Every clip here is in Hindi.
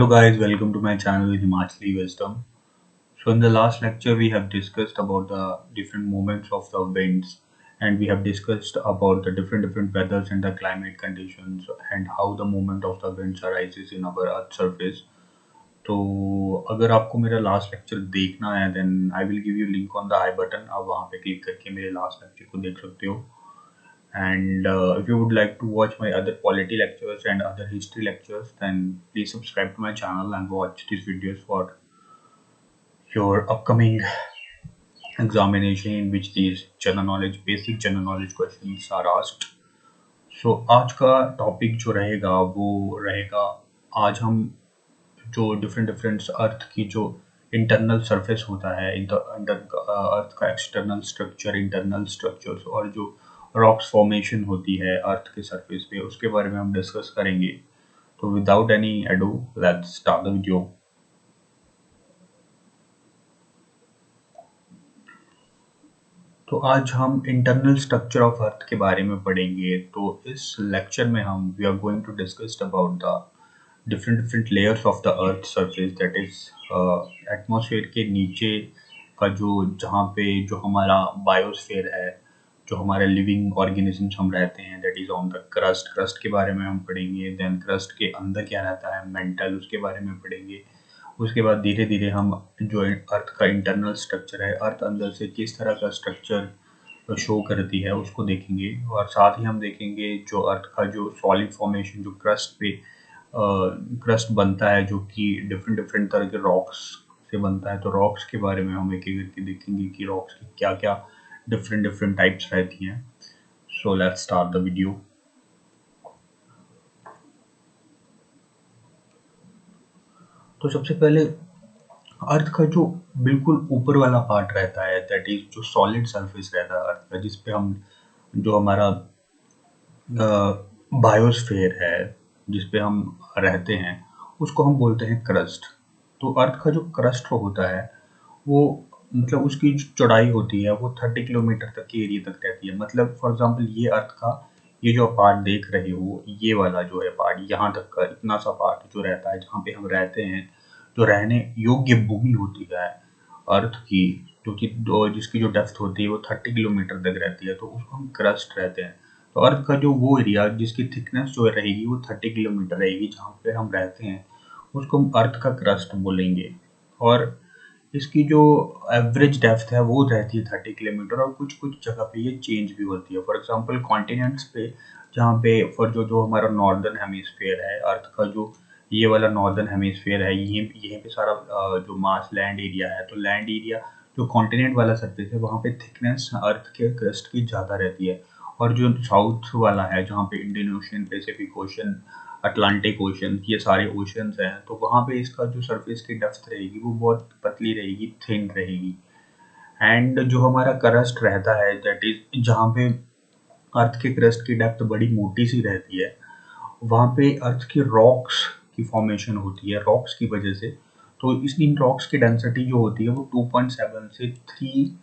guys, welcome to my channel Himachali Wisdom. So in the last lecture we have discussed about the different moments of the winds, and we have discussed about the different weathers and the climate conditions and how the movement of the winds arises in our earth surface. तो अगर आपको मेरा लास्ट लेक्चर देखना है then I will give you link on the i button, आप वहाँ पे क्लिक करके मेरे लास्ट लेक्चर को देख सकते हो. And if you would like to watch my other polity lectures and other history lectures, then please subscribe to my channel and watch these videos for your upcoming examination in which these basic general knowledge questions are asked. So आज का टॉपिक जो रहेगा वो रहेगा, आज हम जो डिफरेंट अर्थ की जो इंटरनल सरफेस होता है, अर्थ का एक्सटर्नल स्ट्रक्चर, इंटरनल स्ट्रक्चर्स और जो रॉक्स फॉर्मेशन होती है अर्थ के सरफेस पे, उसके बारे में हम डिस्कस करेंगे. तो without any ado let's start the video. तो आज हम इंटरनल स्ट्रक्चर ऑफ अर्थ के बारे में पढ़ेंगे. तो इस लेक्चर में हम we are going to discuss about the different layers of the earth surface, that is atmosphere के नीचे का जो जहाँ पे जो हमारा बायोस्फीयर है, जो हमारे लिविंग ऑर्गेनिजम्स हम रहते हैं, that is on the crust के बारे में हम पढ़ेंगे. देन क्रस्ट के अंदर क्या रहता है, मेंटल, उसके बारे में पढ़ेंगे. उसके बाद धीरे धीरे हम जो अर्थ का इंटरनल स्ट्रक्चर है, अर्थ अंदर से किस तरह का स्ट्रक्चर शो करती है, उसको देखेंगे. और साथ ही हम देखेंगे जो अर्थ का जो सॉलिड फॉर्मेशन जो क्रस्ट बनता है, जो कि डिफरेंट तरह के रॉक्स से बनता है. तो रॉक्स के बारे में हम एक एक करके देखेंगे कि रॉक्स की क्या क्या डिफरेंट टाइप्स रहती हैं. So let's start the video. तो सबसे पहले अर्थ का जो बिल्कुल ऊपर वाला पार्ट रहता है, दैट इज जो सॉलिड सरफेस रहता है अर्थ का, जिसपे हम जो हमारा बायोस्फीयर है, जिसपे हम रहते हैं, उसको हम बोलते हैं क्रस्ट. तो अर्थ का जो क्रस्ट होता है वो मतलब उसकी जो चौड़ाई होती है वो 30 किलोमीटर तक के एरिया तक रहती है. मतलब फॉर एग्जांपल ये अर्थ का ये जो पार्ट देख रहे हो, ये वाला जो है पार्ट, यहाँ तक का इतना सा पार्ट जो रहता है जहाँ पे हम रहते हैं, जो रहने योग्य भूमि होती है अर्थ की, जो कि जिसकी जो डेप्थ होती है वो 30 किलोमीटर तक रहती है, तो उसको हम क्रस्ट रहते हैं. तो अर्थ का जो वो एरिया जिसकी थिकनेस जो रहेगी वो 30 किलोमीटर रहेगी, जहाँ पे हम रहते हैं, उसको हम अर्थ का क्रस्ट बोलेंगे. और इसकी जो एवरेज डेप्थ है वो रहती है 30 किलोमीटर, और कुछ जगह पे ये चेंज भी होती है. फॉर एग्जांपल कॉन्टिनेंट्स पे, जहाँ पे फॉर जो हमारा नॉर्दर्न हेमिस्फीयर है, अर्थ का जो ये वाला नॉर्दर्न हेमिस्फीयर है, यहीं पे सारा जो मास लैंड एरिया है, तो लैंड एरिया जो कॉन्टिनेंट वाला सरफेस है वहाँ पे थिकनेस अर्थ के क्रस्ट की ज़्यादा रहती है. और जो साउथ वाला है, जहाँ पे Indian ocean, Pacific ocean, Atlantic ocean, ये सारे ओशंस हैं, तो वहाँ पे इसका जो सरफेस की डेप्थ रहेगी वो बहुत पतली रहेगी, थिन रहेगी. एंड जो हमारा क्रस्ट रहता है, दैट इज जहाँ पे अर्थ के क्रस्ट की डेप्थ बड़ी मोटी सी रहती है, वहाँ पे अर्थ की रॉक्स की फॉर्मेशन होती है रॉक्स की वजह से. तो इन रॉक्स की डेंसिटी जो होती है वो 2.7 से 3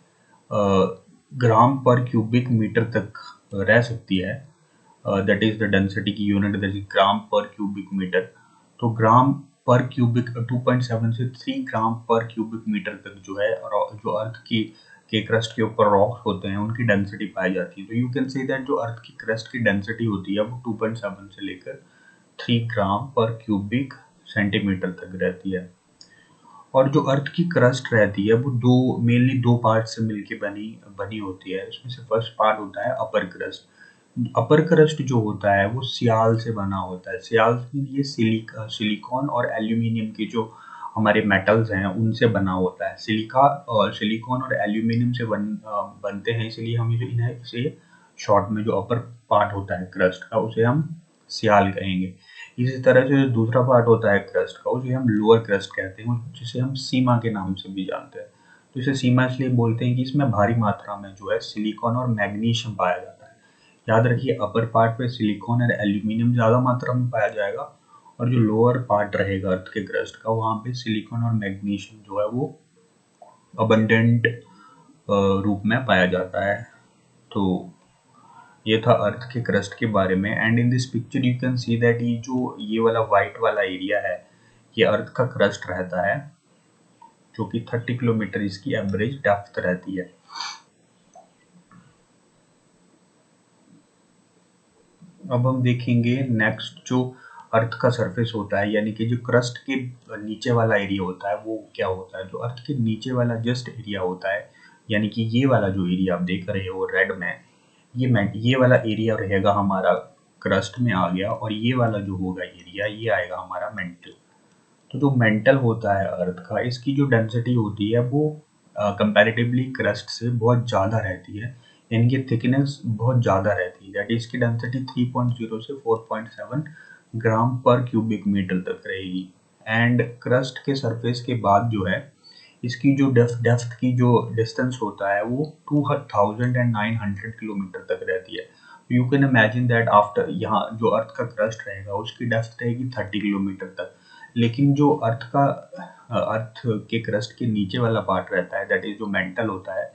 ग्राम पर क्यूबिक मीटर तक रह सकती है. दैट इज द डेंसिटी की यूनिट, दैट इज ग्राम पर क्यूबिक मीटर. तो ग्राम पर क्यूबिक 2.7 से 3 ग्राम पर क्यूबिक मीटर तक जो है, जो अर्थ की के क्रस्ट के ऊपर रॉक्स होते हैं, उनकी डेंसिटी पाई जाती है. तो यू कैन से दैट जो अर्थ की क्रस्ट की डेंसिटी होती है वो 2.7 से लेकर 3 ग्राम पर क्यूबिक सेंटीमीटर तक रहती है. और जो अर्थ की क्रस्ट रहती है वो मेनली दो पार्ट से मिलके बनी होती है. इसमें से फर्स्ट पार्ट होता है अपर क्रस्ट. अपर क्रस्ट जो होता है वो सियाल से बना होता है. सियाल ये सिलिकॉन और एल्यूमिनियम के जो हमारे मेटल्स हैं उनसे बना होता है. सिलिकॉन और एल्यूमिनियम से बनते हैं, इसलिए हम इसे शॉर्ट में जो अपर पार्ट होता है क्रस्ट का, उसे हम सियाल कहेंगे. इसी तरह से दूसरा पार्ट होता है क्रस्ट का, उसे हम लोअर क्रस्ट कहते हैं, जिसे हम सीमा के नाम से भी जानते हैं. तो इसे सीमा इसलिए बोलते हैं कि इसमें भारी मात्रा में जो है सिलिकॉन और मैग्नीशियम पाया जाता है. याद रखिए, अपर पार्ट पे सिलिकॉन और एल्यूमिनियम ज़्यादा मात्रा में पाया जाएगा, और जो लोअर पार्ट रहेगा अर्थ के क्रस्ट का, वहाँ पे सिलिकॉन और मैग्नीशियम जो है वो अबंडेंट रूप में पाया जाता है. तो ये था अर्थ के क्रस्ट के बारे में. And in this picture you can see that ये वाला वाइट वाला एरिया है, ये अर्थ का क्रस्ट रहता है, जो कि 30 किलोमीटर इसकी एवरेज डेप्थ रहती है। अब हम देखेंगे नेक्स्ट जो अर्थ का सरफेस होता है, यानी कि जो क्रस्ट के नीचे वाला एरिया होता है वो क्या होता है। जो अर्थ के नीचे वाला जस्ट एरिया होता है, यानी कि ये वाला जो एरिया आप देख रहे हो रेड में, ये वाला एरिया रहेगा हमारा क्रस्ट में आ गया, और ये वाला जो होगा एरिया ये आएगा हमारा मेंटल। तो जो मेंटल होता है अर्थ का, इसकी जो डेंसिटी होती है वो कंपैरेटिवली क्रस्ट से बहुत ज़्यादा रहती है, इनकी थिकनेस बहुत ज़्यादा रहती है। दैट इज की डेंसिटी 3.0 से 4.7 ग्राम पर क्यूबिक मीटर तक रहेगी। एंड क्रस्ट के सरफेस के बाद जो है इसकी जो डेप्थ की जो डिस्टेंस होता है वो 2900 किलोमीटर तक रहती है। You can imagine that after यहाँ जो अर्थ का क्रस्ट रहेगा उसकी डेप्थ रहेगी 30 किलोमीटर तक, लेकिन जो अर्थ के क्रस्ट के नीचे वाला पार्ट रहता है, दैट इज जो मेंटल होता है,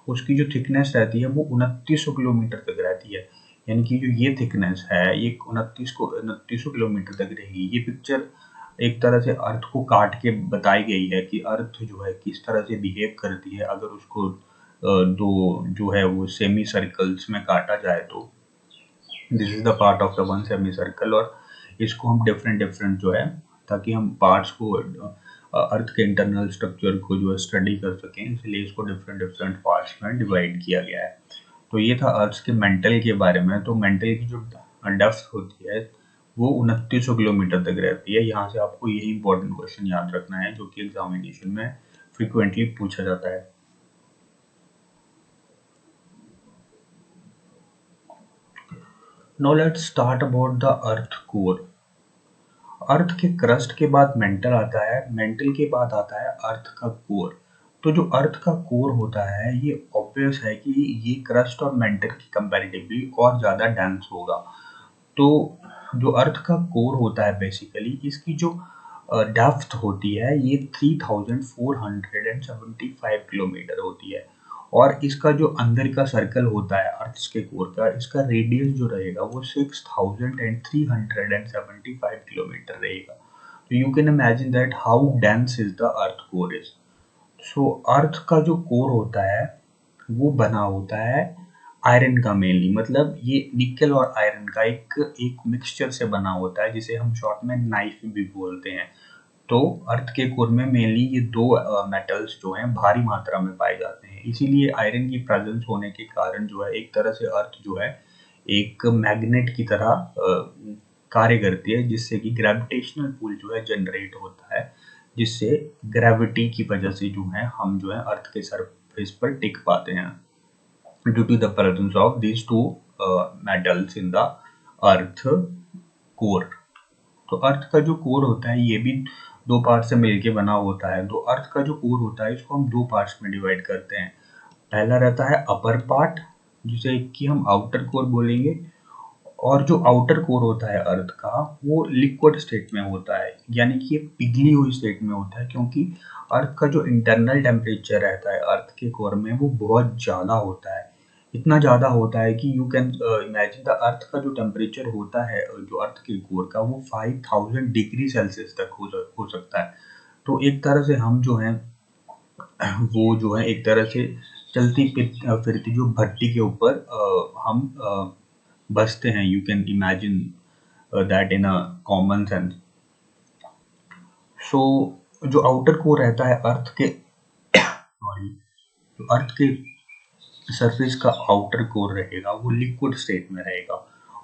उसकी जो थिकनेस रहती है वो 2900 किलोमीटर तक रहती है। यानी कि जो ये थिकनेस है ये 2900 किलोमीटर तक रहेगी। ये पिक्चर एक तरह से अर्थ को काट के बताई गई है कि अर्थ जो है किस तरह से बिहेव करती है अगर उसको दो जो है वो सेमी सर्कल्स में काटा जाए। तो this is the part of the one semi circle, और इसको हम डिफरेंट जो है, ताकि हम पार्ट्स को अर्थ के इंटरनल स्ट्रक्चर को जो है स्टडी कर सकें, इसलिए इसको डिफरेंट पार्ट्स में डिवाइड किया गया है। तो ये था अर्थ के मेंटल के बारे में। तो मेंटल की जो डेप्थ होती है वो 2900 किलोमीटर तक रहती है। यहाँ से आपको यही इंपॉर्टेंट क्वेश्चन याद रखना है जो कि एग्जामिनेशन में फ्रिक्वेंटली पूछा जाता है। Now let's start about the earth core. Earth के क्रस्ट के बाद मेंटल आता है, मेंटल के बाद आता है अर्थ का कोर। तो जो अर्थ का कोर होता है ये ऑब्वियस है कि ये क्रस्ट और मेंटल की कंपैरेटिवली और ज़्यादा डेंस होगा। तो जो अर्थ का कोर होता है बेसिकली इसकी जो डेप्थ होती है ये 3475 किलोमीटर होती है, और इसका जो अंदर का सर्कल होता है अर्थ के कोर का, इसका रेडियस जो रहेगा वो 6375 किलोमीटर रहेगा। तो you can imagine that how dense is the earth core is. So earth का जो कोर होता है वो बना होता है आयरन का मेनली, मतलब ये निकल और आयरन का एक मिक्सचर से बना होता है, जिसे हम शॉर्ट में नाइफ भी बोलते हैं। तो अर्थ के कोर में मेनली ये दो मेटल्स जो हैं भारी मात्रा में पाए जाते हैं, इसीलिए आयरन की प्रेजेंस होने के कारण जो है एक तरह से अर्थ जो है एक मैग्नेट की तरह कार्य करती है, जिससे कि ग्रेविटेशनल पुल जो है जनरेट होता है, जिससे ग्रेविटी की वजह से जो है हम जो है अर्थ के सरफेस पर टिक पाते हैं, due to the presence of these two metals in the earth core. तो अर्थ का जो कोर होता है ये भी दो पार्ट से मिलके बना होता है। तो अर्थ का जो कोर होता है इसको हम दो पार्ट्स में डिवाइड करते हैं। पहला रहता है अपर पार्ट, जिसे कि हम आउटर कोर बोलेंगे, और जो आउटर कोर होता है अर्थ का वो लिक्विड स्टेट में होता है, यानी कि ये पिघली हुई स्टेट में होता है, क्योंकि अर्थ का जो इंटरनल टेम्परेचर रहता है अर्थ के कोर में वो बहुत ज़्यादा होता है। इतना ज़्यादा होता है कि you can imagine the earth का जो टेम्परेचर होता है जो अर्थ के कोर का वो 5000 डिग्री सेल्सियस तक हो सकता है। तो एक तरह से हम जो हैं वो जो है एक तरह से चलती फिरती जो भट्टी के ऊपर हम बसते हैं। You can imagine that in a common sense. So जो आउटर कोर रहता है अर्थ के सॉरी जो अर्थ के सरफेस का आउटर कोर रहेगा वो लिक्विड स्टेट में रहेगा,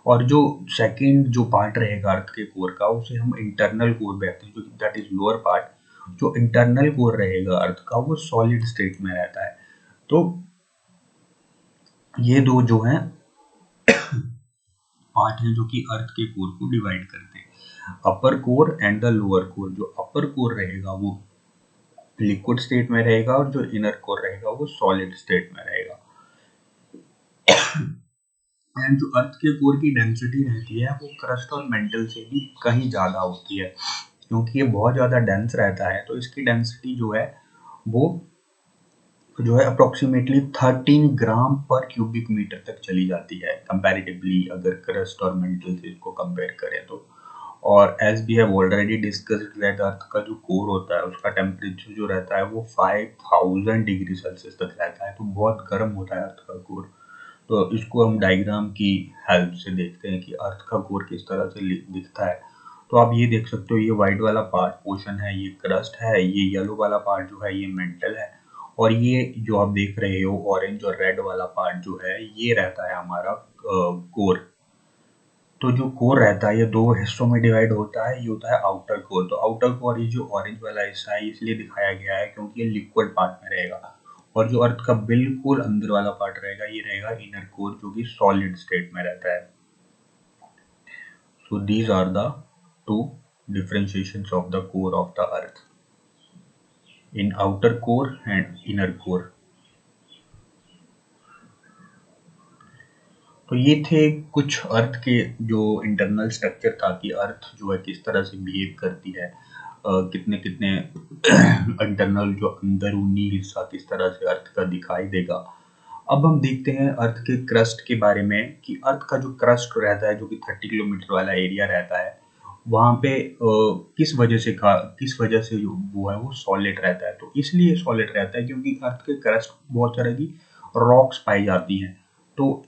और जो सेकेंड जो पार्ट रहेगा अर्थ के कोर का उसे हम इंटरनल कोर कहते हैं, जो दैट इज लोअर पार्ट। जो इंटरनल कोर रहेगा अर्थ का वो सॉलिड स्टेट में रहता है। तो ये दो जो हैं पार्ट हैं जो कि अर्थ के कोर को डिवाइड करते हैं, upper core and the lower core. जो अपर कोर रहेगा वो लिक्विड स्टेट में रहेगा, और जो इनर कोर रहेगा वो सॉलिड स्टेट में रहेगा। एंड जो अर्थ के कोर की डेंसिटी रहती है वो क्रस्ट और मेंटल से भी कहीं ज़्यादा होती है, क्योंकि ये बहुत ज़्यादा डेंस रहता है। तो इसकी डेंसिटी जो है वो जो है अप्रोक्सीमेटली 13 ग्राम पर क्यूबिक मीटर तक चली जाती है कंपैरेटिवली, अगर क्रस्ट और मेंटल से इसको कंपेयर करें तो। और as we have already discussed that earth का जो कोर होता है उसका टेम्परेचर जो रहता है वो 5000 डिग्री सेल्सियस तक रहता है, तो बहुत गर्म होता है अर्थ का कोर। तो इसको हम डायग्राम की हेल्प से देखते हैं कि अर्थ का कोर किस तरह से दिखता है। तो आप ये देख सकते हो, ये व्हाइट वाला पार्ट पोर्शन है ये क्रस्ट है, ये येलो वाला पार्ट जो है ये मेंटल है, और ये जो आप देख रहे हो ऑरेंज और रेड वाला पार्ट जो है ये रहता है हमारा कोर। तो जो कोर रहता है ये दो हिस्सों में डिवाइड होता है, ये होता है आउटर कोर। तो आउटर कोर ये जो ऑरेंज वाला हिस्सा है इसलिए दिखाया गया है क्योंकि ये लिक्विड पार्ट में रहेगा, और जो अर्थ का बिल्कुल अंदर वाला पार्ट रहेगा ये रहेगा इनर कोर जो कि सॉलिड स्टेट में रहता है। So these are the two differentiations of the core of the earth in outer core and inner core। तो ये थे कुछ अर्थ के जो इंटरनल स्ट्रक्चर था कि अर्थ जो है किस तरह से बिहेव करती है, कितने कितने इंटरनल जो अंदरूनी हिस्सा किस तरह से अर्थ का दिखाई देगा। अब हम देखते हैं अर्थ के क्रस्ट के बारे में कि अर्थ का जो क्रस्ट रहता है जो कि 30 किलोमीटर वाला एरिया रहता है वहाँ पे किस वजह से जो वो है वो सॉलिड रहता है। तो इसलिए सॉलिड रहता है क्योंकि अर्थ के क्रस्ट बहुत तरह की रॉक्स पाई जाती हैं। तो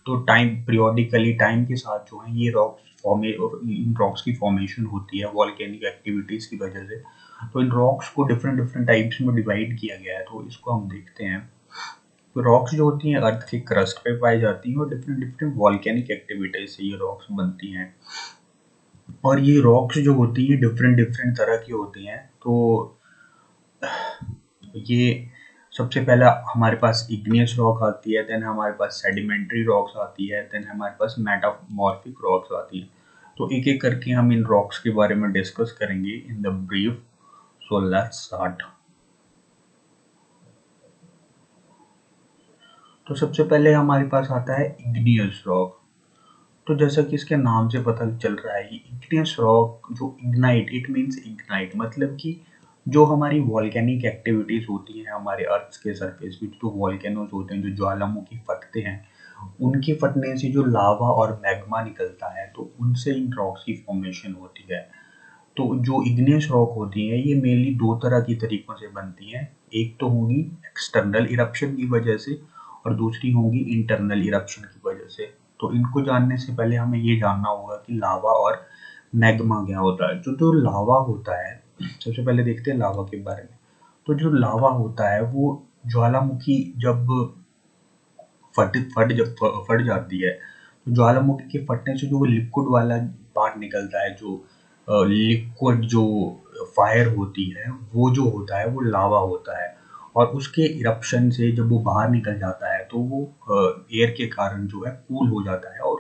पीरियोडिकली टाइम के साथ जो है ये इन रॉक्स की फॉर्मेशन होती है वॉल्केनिक एक्टिविटीज की वजह से। तो इन रॉक्स को डिफरेंट डिफरेंट टाइप्स में डिवाइड किया गया है, तो इसको हम देखते हैं। तो रॉक्स जो होती हैं अर्थ के क्रस्ट पे पाई जाती हैं और डिफरेंट डिफरेंट वॉल्केनिक एक्टिविटीज से ये रॉक्स बनती हैं। और ये रॉक्स जो होती हैं डिफरेंट डिफरेंट तरह की होती हैं। तो ये सबसे पहला हमारे पास इग्नियस रॉक आती है, देन हमारे पास सेडिमेंट्री रॉक्स आती है, देन हमारे पास मेटामॉर्फिक रॉक्स आती है। तो एक एक करके हम इन रॉक्स के बारे में डिस्कस करेंगे in the brief. So let's start. तो सबसे पहले हमारे पास आता है इग्नियस रॉक। तो जैसा कि इसके नाम से पता चल रहा है इग्नियस रॉक जो इग्नाइट, इट मीन्स इग्नाइट मतलब कि जो हमारी वॉल्केनिक एक्टिविटीज होती हैं हमारे अर्थ के सरफेस पे, जो वॉल्केनोज होते हैं जो ज्वालामुखी फटते हैं उनके फटने से जो लावा और मैग्मा निकलता है तो उनसे इन रॉक्स की फॉर्मेशन होती है। तो जो इग्नियस रॉक होती है ये मेनली दो तरह की तरीकों से बनती हैं, एक तो होगी एक्सटर्नल इरप्शन की वजह से और दूसरी होगी इंटरनल इरप्शन की वजह से। तो इनको जानने से पहले हमें ये जानना होगा कि लावा और मैग्मा क्या होता है। जो लावा होता है, सबसे पहले देखते हैं लावा के बारे में। तो जो लावा होता है वो ज्वालामुखी जब फट जाती है तो ज्वालामुखी के फटने से जो वो लिक्विड वाला पार्ट निकलता है, जो लिक्विड जो फायर होती है वो जो होता है वो लावा होता है। और उसके इरप्शन से जब वो बाहर निकल जाता है तो वो एयर के कारण जो है कूल हो जाता है और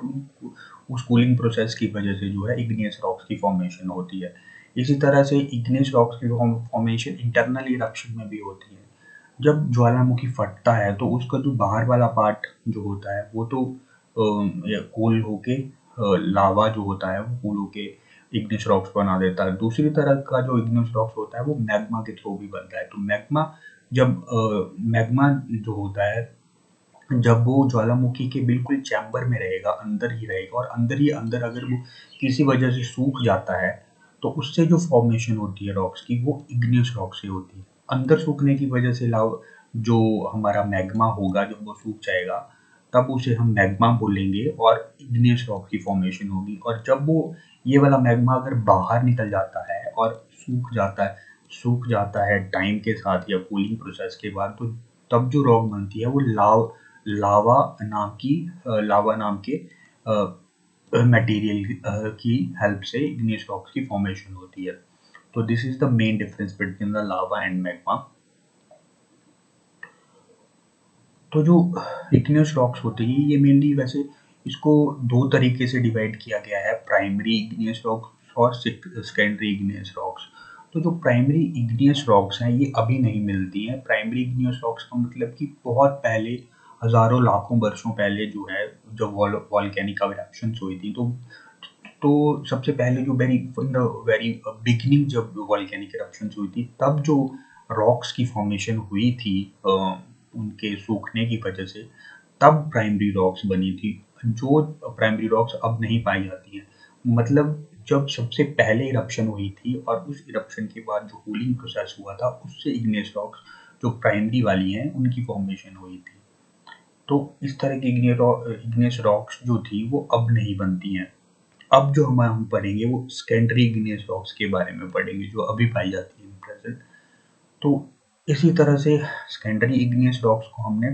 उस कूलिंग प्रोसेस की वजह से जो है इग्नियस रॉक्स की फॉर्मेशन होती है। इसी तरह से इग्नियस रॉक्स की फॉर्मेशन इंटरनल इरप्शन में भी होती है। जब ज्वालामुखी फटता है तो उसका जो बाहर वाला पार्ट जो होता है वो तो कूल होके लावा जो होता है वो कूल होके इग्नियस रॉक्स बना देता है। दूसरी तरह का जो इग्नियस रॉक्स होता है वो मैग्मा के थ्रू भी बनता है। तो मैग्मा जो होता है जब वो ज्वालामुखी के बिल्कुल चैम्बर में रहेगा, अंदर ही रहेगा और अंदर अगर वो किसी वजह से सूख जाता है तो उससे जो फॉर्मेशन होती है रॉक्स की वो इग्नियस रॉक से होती है। अंदर सूखने की वजह से जो हमारा मैग्मा होगा जब वो सूख जाएगा तब उसे हम मैग्मा बोलेंगे और इग्नियस रॉक की फॉर्मेशन होगी। और जब वो ये वाला मैग्मा अगर बाहर निकल जाता है और सूख जाता है टाइम के साथ या कूलिंग प्रोसेस के बाद, तो तब जो रॉक बनती है वो लावा नाम के मटेरियल की हेल्प से इग्नियस रॉक्स की फॉर्मेशन होती है। तो this is the main difference between the lava and magma. तो जो इग्नियस रॉक्स होते हैं ये मेनली वैसे इसको दो तरीके से डिवाइड किया गया है, प्राइमरी इग्नियस रॉक्स और सेकेंडरी इग्नियस रॉक्स। तो जो प्राइमरी इग्नियस रॉक्स हैं ये अभी नहीं मिलती हैं। प्राइमरी इग्नियस रॉक्स का मतलब कि बहुत पहले हजारों लाखों वर्षों पहले जो है जब वॉल्केनिक इरप्शंस हुई थी तो सबसे पहले जो वेरी बिगिनिंग जब वॉल्केनिक इरप्शंस हुई थी तब जो रॉक्स की फॉर्मेशन हुई थी उनके सूखने की वजह से, तब प्राइमरी रॉक्स बनी थी जो प्राइमरी रॉक्स अब नहीं पाई जाती हैं। मतलब जब सबसे पहले इरप्शन हुई थी और उस इरप्शन के बाद जो कूलिंग प्रोसेस हुआ था उससे इग्नियस रॉक्स जो प्राइमरी वाली हैं उनकी फॉर्मेशन हुई थी। तो इस तरह की इग्नियस रॉक्स जो थी वो अब नहीं बनती हैं। अब जो हम पढ़ेंगे वो सेकेंडरी इग्नियस रॉक्स के बारे में पढ़ेंगे जो अभी पाई जाती है प्रेजेंट। तो इसी तरह से सेकेंडरी इग्नियस रॉक्स को हमने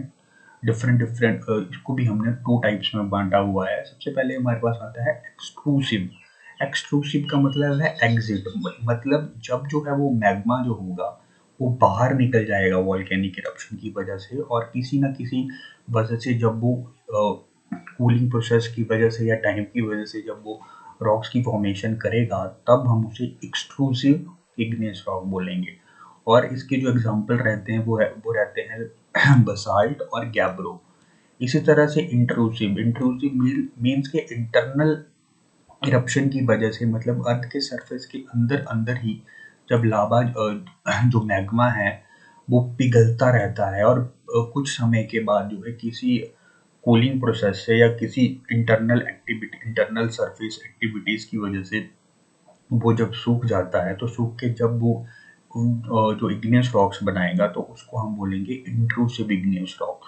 डिफरेंट इसको भी हमने 2 टाइप्स में बांटा हुआ है। सबसे पहले हमारे पास आता है एक्सट्रूसिव। एक्सट्रूसिव का मतलब है एग्जिट, मतलब जब जो है वो मैग्मा जो होगा वो बाहर निकल जाएगा वॉल्केनिक इरप्शन की वजह से, और किसी ना किसी वजह से जब वो कूलिंग प्रोसेस की वजह से या टाइम की वजह से जब वो रॉक्स की फॉर्मेशन करेगा तब हम उसे एक्सट्रूसिव इग्नियस रॉक बोलेंगे। और इसके जो एग्जाम्पल रहते हैं वो रहते हैं बसाल्ट और गैब्रो। इसी तरह से इंट्रूसिव मीन्स के इंटरनल इरप्शन की वजह से, मतलब अर्थ के सरफेस के अंदर अंदर ही जब लावा जो मैग्मा है वो पिघलता रहता है और कुछ समय के बाद जो है किसी कूलिंग प्रोसेस से या किसी इंटरनल सरफेस एक्टिविटीज की वजह से वो जब सूख जाता है, तो सूख के जब वो जो इग्नियस रॉक्स बनाएगा तो उसको हम बोलेंगे इंट्रूसिव इग्नियस रॉक्स।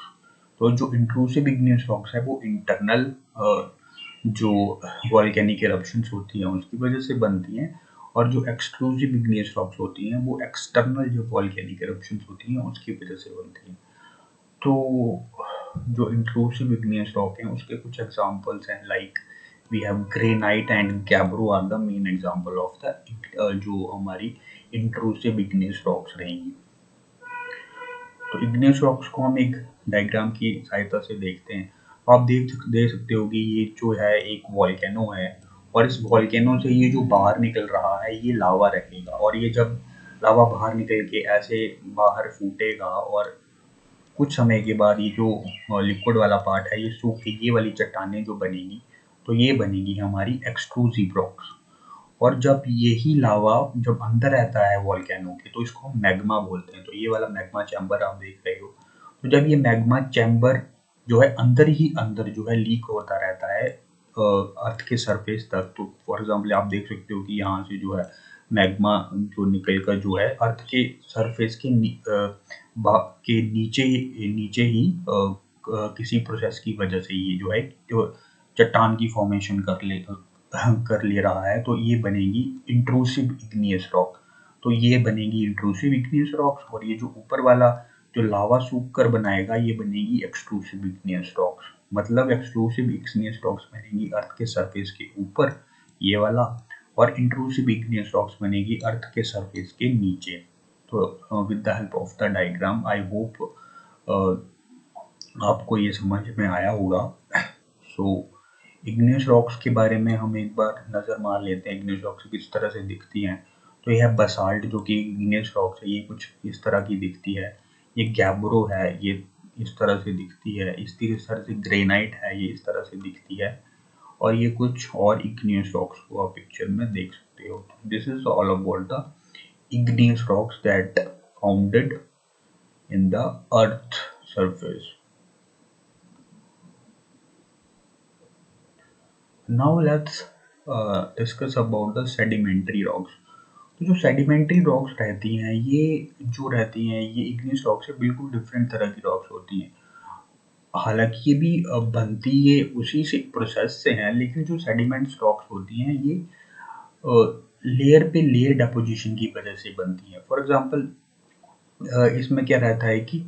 तो जो इंट्रूसिव इग्नियस रॉक्स है वो इंटरनल जो वॉल्केनिक इरप्शंस होती हैं उसकी वजह से बनती हैं, और जो एक्सक्लूसिव इग्नियस रॉक्स होती हैं वो एक्सटर्नल जो वॉल्केनिक इरप्शंस होती हैं उसकी वजह से बनती हैं। तो जो इंट्रूसिव इग्नियस रॉक हैं उसके कुछ एग्जांपल्स हैं, like we have granite and gabbro are the main example of the जो हमारी इंट्रूसिव इग्नियस रॉक्स रहेंगी। तो इग्नियस रॉक्स को हम एक डायग्राम की सहायता से देखते हैं। आप देख सकते हो कि ये जो है एक वॉल्केनो है, और इस वॉल्केनो से ये जो बाहर निकल रहा है ये लावा रहेगा, और ये जब लावा बाहर निकल के ऐसे बाहर फूटेगा और कुछ समय के बाद ये जो लिक्विड वाला पार्ट है ये सूख के ये वाली चट्टानें जो बनेगी तो ये बनेगी हमारी एक्सट्रूसिव रॉक्स। और जब यही लावा जब अंदर रहता है वॉल्केनो के तो इसको हम मैग्मा बोलते हैं। तो ये वाला मैग्मा चैम्बर आप देख रहे हो, तो जब ये मैग्मा चैम्बर जो है अंदर ही अंदर जो है लीक होता रहता है अर्थ के सरफेस तक। तो फॉर एग्जांपल आप देख सकते हो कि यहाँ से जो है मैग्मा जो निकल कर जो है अर्थ के सरफेस के नीचे ही किसी प्रोसेस की वजह से ये जो है चट्टान की फॉर्मेशन कर ले रहा है, तो ये बनेगी इंट्रूसिव इग्नियस रॉक। तो ये बनेगी इंट्रूसिव इग्नियस रॉक्स, और ये जो ऊपर वाला जो लावा सूख कर बनाएगा ये बनेगी एक्सट्रूसिव इग्नियस रॉक्स। मतलब एक्सट्रूसिव इग्नियस रॉक्स बनेगी अर्थ के सरफेस के ऊपर ये वाला, और इंट्रूसिव इग्नियस रॉक्स बनेगी अर्थ के सरफेस के नीचे। तो with the help of the diagram I hope आपको ये समझ में आया होगा। सो इग्नियस रॉक्स के बारे में हम एक बार नज़र मार लेते हैं, इग्नियस रॉक्स किस तरह से दिखती हैं। तो यह बसाल्ट जो कि इग्नियस रॉक्स है ये कुछ इस तरह की दिखती है। ये गैब्रो है ये इस तरह से दिखती है। इस तरह से ग्रेनाइट है ये इस तरह से दिखती है। और ये कुछ और इग्नियस रॉक्स को आप पिक्चर में देख सकते हो। This is all about the igneous rocks that founded in the earth surface. Now let's discuss about the sedimentary rocks. तो जो सेडिमेंट्री रॉक्स रहती हैं ये जो रहती हैं ये इग्नियस रॉक से बिल्कुल डिफरेंट तरह की रॉक्स होती हैं। हालांकि ये भी बनती ये उसी से प्रोसेस से हैं, लेकिन जो सेडिमेंट्स रॉक्स होती हैं ये लेयर पे लेयर डेपोजिशन की वजह से बनती हैं। फॉर एग्जांपल इसमें क्या रहता है कि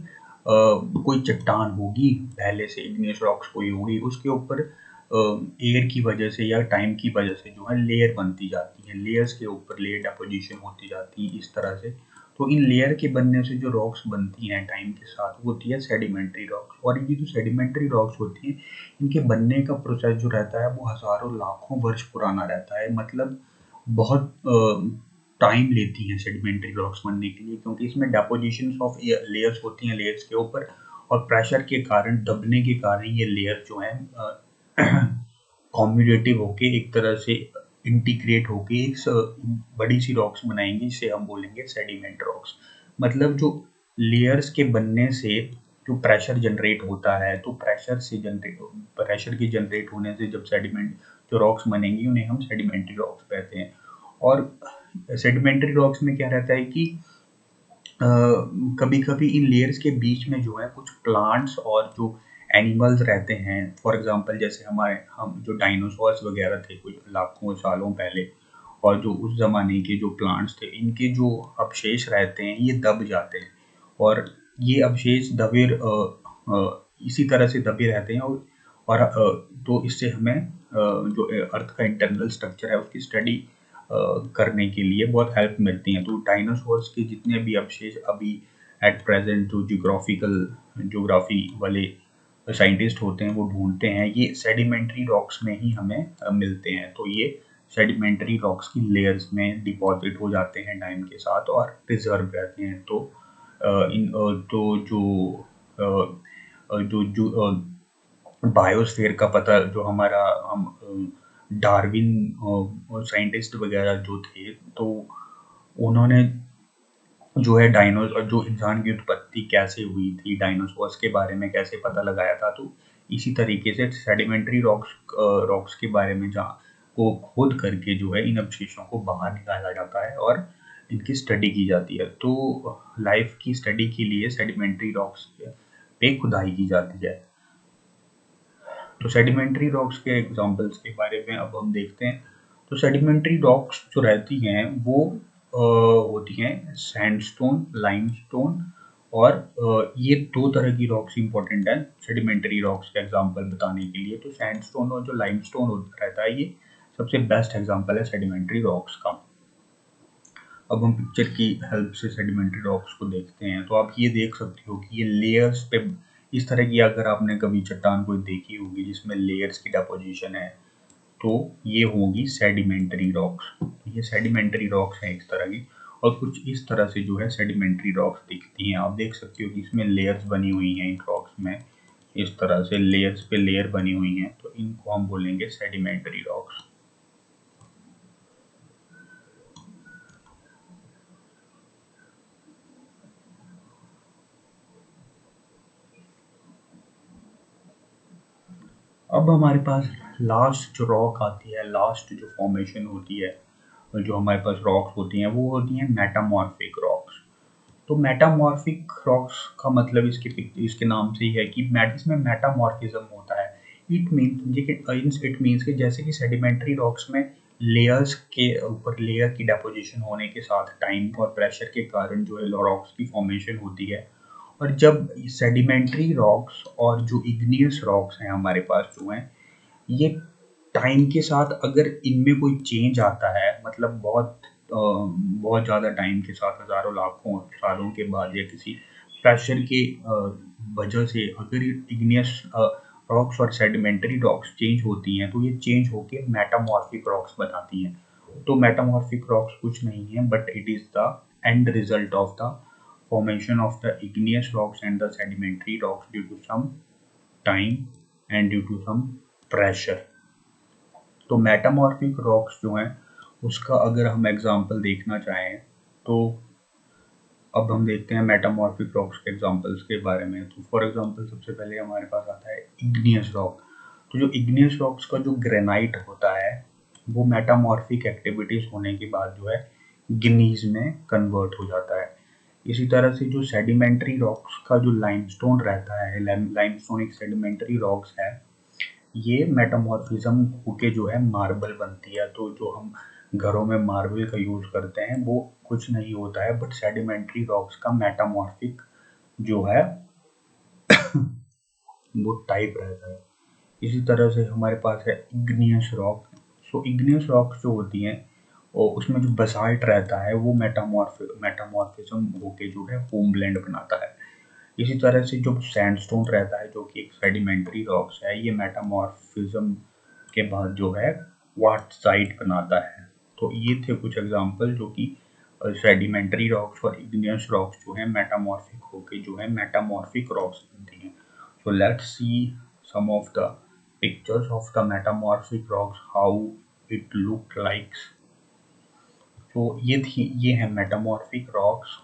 कोई चट्टान होगी पहले से इग्नियस रॉक्स कोई होगी, उसके ऊपर एयर की वजह से या टाइम की वजह से जो है लेयर बनती जाती है, लेयर्स के ऊपर लेयर डेपोजिशन होती जाती है इस तरह से। तो इन लेयर के बनने से जो रॉक्स बनती हैं टाइम के साथ वो होती है सेडिमेंट्री रॉक्स। और ये जो सेडिमेंट्री रॉक्स होती हैं इनके बनने का प्रोसेस जो रहता है वो हज़ारों लाखों वर्ष पुराना रहता है। मतलब बहुत टाइम लेती हैं सेडिमेंट्री रॉक्स बनने के लिए, क्योंकि इसमें डेपोजिशन ऑफ लेयर्स होती हैं लेयर्स के ऊपर, और प्रेशर के कारण दबने के कारण ये लेयर जो है कॉम्यूटेटिव होके एक तरह से इंटीग्रेट होके एक बड़ी सी रॉक्स बनाएंगी जिसे हम बोलेंगे सेडिमेंट रॉक्स। मतलब जो लेयर्स के बनने से जो प्रेशर जनरेट होता है, तो प्रेशर के जनरेट होने से जब सेडिमेंट जो रॉक्स बनेंगी उन्हें हम सेडिमेंट्री रॉक्स कहते हैं। और सेडिमेंट्री रॉक्स में क्या रहता है कि कभी कभी इन लेयर्स के बीच में जो है कुछ प्लांट्स और जो एनिमल्स रहते हैं, फॉर एग्जांपल जैसे हम जो डायनासोर्स वगैरह थे कुछ लाखों सालों पहले, और जो उस ज़माने के जो प्लांट्स थे, इनके जो अवशेष रहते हैं ये दब जाते हैं, और ये अवशेष इसी तरह से दबे रहते हैं, तो इससे हमें जो अर्थ का इंटरनल स्ट्रक्चर है उसकी स्टडी करने के लिए बहुत हेल्प मिलती है। तो डायनासोर्स के जितने भी अवशेष अभी एट प्रेजेंट जो ज्योग्राफी वाले साइंटिस्ट होते हैं वो ढूंढते हैं, ये सेडिमेंट्री रॉक्स में ही हमें मिलते हैं। तो ये सेडिमेंट्री रॉक्स की लेयर्स में डिपॉजिट हो जाते हैं टाइम के साथ और प्रिजर्व रहते हैं। तो तो जो बायोस्फीयर का पता जो हमारा हम डार्विन साइंटिस्ट वगैरह जो थे, तो उन्होंने जो है डायनोसॉर, जो इंसान की उत्पत्ति कैसे हुई थी, डायनासोर्स के बारे में कैसे पता लगाया था, तो इसी तरीके से सेडिमेंट्री रॉक्स के बारे में जहाँ को खोद करके जो है इन अवशेषों को बाहर निकाला जाता है और इनकी स्टडी की जाती है। तो लाइफ की स्टडी के लिए सेडिमेंट्री रॉक्स पे खुदाई की जाती है। तो सेडिमेंट्री रॉक्स के एग्जांपल्स के बारे में अब हम देखते हैं। तो सेडिमेंट्री रॉक्स जो रहती हैं वो होती हैं सैंडस्टोन, लाइमस्टोन, और ये दो तरह की रॉक्स इंपॉर्टेंट हैं सेडिमेंट्री रॉक्स के एग्जांपल बताने के लिए। तो सैंडस्टोन और जो लाइमस्टोन रहता है ये सबसे बेस्ट एग्जांपल है सेडिमेंट्री रॉक्स का। अब हम पिक्चर की हेल्प से सेडिमेंट्री रॉक्स को देखते हैं। तो आप ये देख सकते हो कि ये लेयर्स पे, इस तरह की अगर आपने कभी चट्टान कोई देखी होगी जिसमें लेयर्स की डेपोजिशन है, तो ये होगी सेडिमेंट्री रॉक्स। ये सेडिमेंट्री रॉक्स हैं इस तरह की, और कुछ इस तरह से जो है सेडिमेंट्री रॉक्स दिखती हैं। आप देख सकते हो कि इसमें लेयर्स बनी हुई हैं इन रॉक्स में, इस तरह से लेयर्स पे लेयर बनी हुई हैं, तो इनको हम बोलेंगे सेडिमेंट्री रॉक्स। अब हमारे पास लास्ट जो रॉक आती है, लास्ट जो फॉर्मेशन होती है, जो हमारे पास रॉक्स होती हैं वो होती हैं मेटामॉर्फिक रॉक्स। तो मेटामॉर्फिक रॉक्स का मतलब इसके नाम से ही है कि इसमें मेटामॉर्फिज्म होता है। इट मीन्स कि जैसे कि सेडिमेंट्री रॉक्स में लेयर्स के ऊपर लेयर की डेपोजिशन होने के साथ टाइम और प्रेशर के कारण जो है रॉक्स की फॉर्मेशन होती है, और जब सेडिमेंट्री रॉक्स और जो इग्नियस रॉक्स हैं हमारे पास जो हैं, ये टाइम के साथ अगर इनमें कोई चेंज आता है, मतलब बहुत ज़्यादा टाइम के साथ, हज़ारों लाखों सालों के बाद, या किसी प्रेशर के वजह से अगर इग्नियस रॉक्स और सेडिमेंट्री रॉक्स चेंज होती हैं, तो ये चेंज होके मेटामॉर्फिक रॉक्स बनाती हैं। तो मेटामॉर्फिक रॉक्स कुछ नहीं है but it is the end result of the formation of the igneous rocks and the sedimentary rocks due to some time and due to some pressure। तो मेटामॉर्फिक रॉक्स जो हैं उसका अगर हम एग्जांपल देखना चाहें, तो अब हम देखते हैं मेटामॉर्फिक रॉक्स के एग्जांपल्स के बारे में। तो फॉर एग्जांपल सबसे पहले हमारे पास आता है इग्नियस रॉक। तो जो इग्नियस रॉक्स का जो ग्रेनाइट होता है वो मेटामॉर्फिक एक्टिविटीज होने के बाद जो है गिनीज में कन्वर्ट हो जाता है। इसी तरह से जो सेडिमेंट्री रॉक्स का जो लाइमस्टोन रहता है, लाइमस्टोन एक सेडिमेंट्री रॉक्स है, ये मेटामॉर्फिज्म होके जो है मार्बल बनती है। तो जो हम घरों में मार्बल का यूज करते हैं वो कुछ नहीं होता है बट सेडिमेंट्री रॉक्स का मेटामॉर्फिक जो है वो टाइप रहता है। इसी तरह से हमारे पास है इग्नियस रॉक। सो इग्नियस रॉक्स जो होती हैं और उसमें जो बसाल्ट रहता है वो मेटामॉर्फिज्म होके जो है होमलैंड बनाता है। इसी तरह से जो सैंडस्टोन रहता है जो कि एक सेडिमेंट्री रॉक्स है, ये मेटामॉर्फिज्म के बाद जो है क्वार्टजाइट बनाता है। तो ये थे कुछ एग्जांपल जो कि सेडिमेंट्री रॉक्स और इग्नियस रॉक्स जो है मेटामॉर्फिक होके जो है मेटामॉर्फिक रॉक्स बनती हैं। So let's see some of the pictures of the metamorphic rocks, how it looked like। तो ये हैं मेटामॉर्फिक रॉक्स।